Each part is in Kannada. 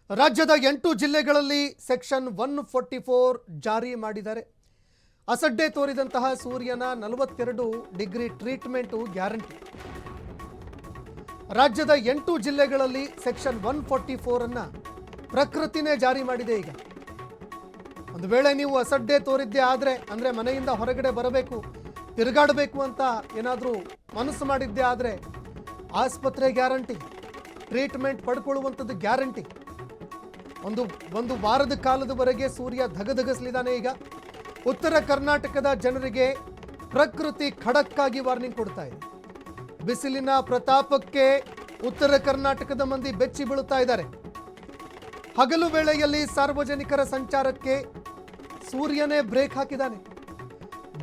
ರಾಜ್ಯದ 8 ಜಿಲ್ಲೆಗಳಲ್ಲಿ ಸೆಕ್ಷನ್ 144 ಜಾರಿ ಮಾಡಿದ್ದಾರೆ. ಅಸಡ್ಡೆ ತೋರಿದಂತಹ ಸೂರ್ಯನ 42 ಡಿಗ್ರಿ ಟ್ರೀಟ್ಮೆಂಟ್ ಗ್ಯಾರಂಟಿ. ರಾಜ್ಯದ 8 ಜಿಲ್ಲೆಗಳಲ್ಲಿ ಸೆಕ್ಷನ್ 144 ಅನ್ನು ಪ್ರಕೃತಿನೇ ಜಾರಿ ಮಾಡಿದೆ. ಈಗ ಒಂದು ವೇಳೆ ನೀವು ಅಸಡ್ಡೆ ತೋರಿದ್ದೇ ಆದರೆ ಅಂದರೆ ಮನೆಯಿಂದ ಹೊರಗಡೆ ಬರಬೇಕು, ತಿರುಗಾಡಬೇಕು ಅಂತ ಏನಾದರೂ ಮನಸ್ಸು ಮಾಡಿದ್ದೇ ಆದರೆ ಆಸ್ಪತ್ರೆ ಗ್ಯಾರಂಟಿ, ಟ್ರೀಟ್ಮೆಂಟ್ ಪಡ್ಕೊಳ್ಳುವಂಥದ್ದು ಗ್ಯಾರಂಟಿ. ಒಂದು ವಾರದ ಕಾಲದವರೆಗೆ ಸೂರ್ಯ ಧಗಧಗಿಸಲಿದ್ದಾನೆ. ಈಗ ಉತ್ತರ ಕರ್ನಾಟಕದ ಜನರಿಗೆ ಪ್ರಕೃತಿ ಖಡಕ್ಕಾಗಿ ವಾರ್ನಿಂಗ್ ಕೊಡ್ತಾ ಇದೆ. ಬಿಸಿಲಿನ ಪ್ರತಾಪಕ್ಕೆ ಉತ್ತರ ಕರ್ನಾಟಕದ ಮಂದಿ ಬೆಚ್ಚಿ ಬೀಳುತ್ತಾ ಇದ್ದಾರೆ. ಹಗಲು ವೇಳೆಯಲ್ಲಿ ಸಾರ್ವಜನಿಕರ ಸಂಚಾರಕ್ಕೆ ಸೂರ್ಯನೇ ಬ್ರೇಕ್ ಹಾಕಿದ್ದಾನೆ.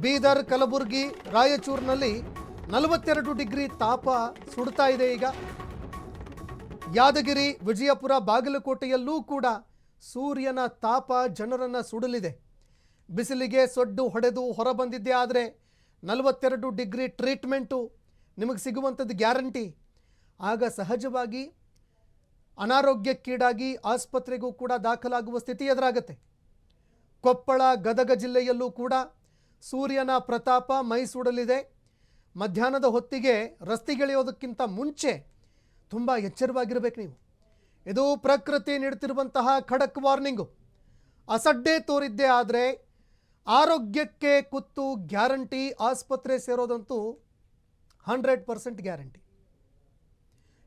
ಬೀದರ್, ಕಲಬುರಗಿ, ರಾಯಚೂರಿನಲ್ಲಿ 42 ಡಿಗ್ರಿ ತಾಪ ಸುಡ್ತಾ ಇದೆ. ಈಗ ಯಾದಗಿರಿ, ವಿಜಯಪುರ, ಬಾಗಲಕೋಟೆಯಲ್ಲೂ ಕೂಡ ಸೂರ್ಯನ ತಾಪ ಜನರನ್ನು ಸುಡಲಿದೆ. ಬಿಸಿಲಿಗೆ ಸೊಡ್ಡು ಹೊಡೆದು ಹೊರಬಂದಿದ್ದೇ ಆದರೆ 42 ಡಿಗ್ರಿ ಟ್ರೀಟ್ಮೆಂಟು ನಿಮಗೆ ಸಿಗುವಂಥದ್ದು ಗ್ಯಾರಂಟಿ. ಆಗ ಸಹಜವಾಗಿ ಅನಾರೋಗ್ಯಕ್ಕೀಡಾಗಿ ಆಸ್ಪತ್ರೆಗೂ ಕೂಡ ದಾಖಲಾಗುವ ಸ್ಥಿತಿ ಎದುರಾಗುತ್ತೆ. ಕೊಪ್ಪಳ, ಗದಗ ಜಿಲ್ಲೆಯಲ್ಲೂ ಕೂಡ ಸೂರ್ಯನ ಪ್ರತಾಪ ಮೈ ಸುಡಲಿದೆ. ಮಧ್ಯಾಹ್ನದ ಹೊತ್ತಿಗೆ ರಸ್ತೆಗಿಳಿಯೋದಕ್ಕಿಂತ ಮುಂಚೆ ತುಂಬ ಎಚ್ಚರವಾಗಿರಬೇಕು ನೀವು. ಇದು ಪ್ರಕೃತಿ ನೀಡುತ್ತಿರುವಂತಹ ಖಡಕ್ ವಾರ್ನಿಂಗು. ಅಸಡ್ಡೆ ತೋರಿದ್ದೇ ಆದರೆ ಆರೋಗ್ಯಕ್ಕೆ ಕುತ್ತು ಗ್ಯಾರಂಟಿ. ಆಸ್ಪತ್ರೆ ಸೇರೋದಂತೂ 100% ಗ್ಯಾರಂಟಿ.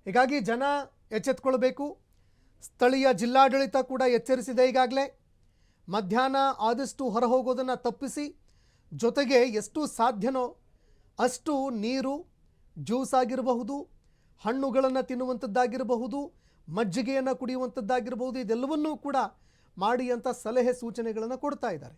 ಹೀಗಾಗಿ ಜನ ಎಚ್ಚೆತ್ತುಕೊಳ್ಬೇಕು. ಸ್ಥಳೀಯ ಜಿಲ್ಲಾಡಳಿತ ಕೂಡ ಎಚ್ಚರಿಸಿದೆ. ಈಗಾಗಲೇ ಮಧ್ಯಾಹ್ನ ಆದಷ್ಟು ಹೊರ ಹೋಗೋದನ್ನು ತಪ್ಪಿಸಿ, ಜೊತೆಗೆ ಎಷ್ಟು ಸಾಧ್ಯನೋ ಅಷ್ಟು ನೀರು, ಜ್ಯೂಸ್ ಆಗಿರಬಹುದು, ಹಣ್ಣುಗಳನ್ನು ತಿನ್ನುವಂಥದ್ದಾಗಿರಬಹುದು, ಮಜ್ಜಿಗೆಯನ್ನು ಕುಡಿಯುವಂಥದ್ದಾಗಿರಬಹುದು, ಇದೆಲ್ಲವನ್ನೂ ಕೂಡ ಮಾಡಿ ಅಂತ ಸಲಹೆ ಸೂಚನೆಗಳನ್ನು ಕೊಡ್ತಾ ಇದ್ದಾರೆ.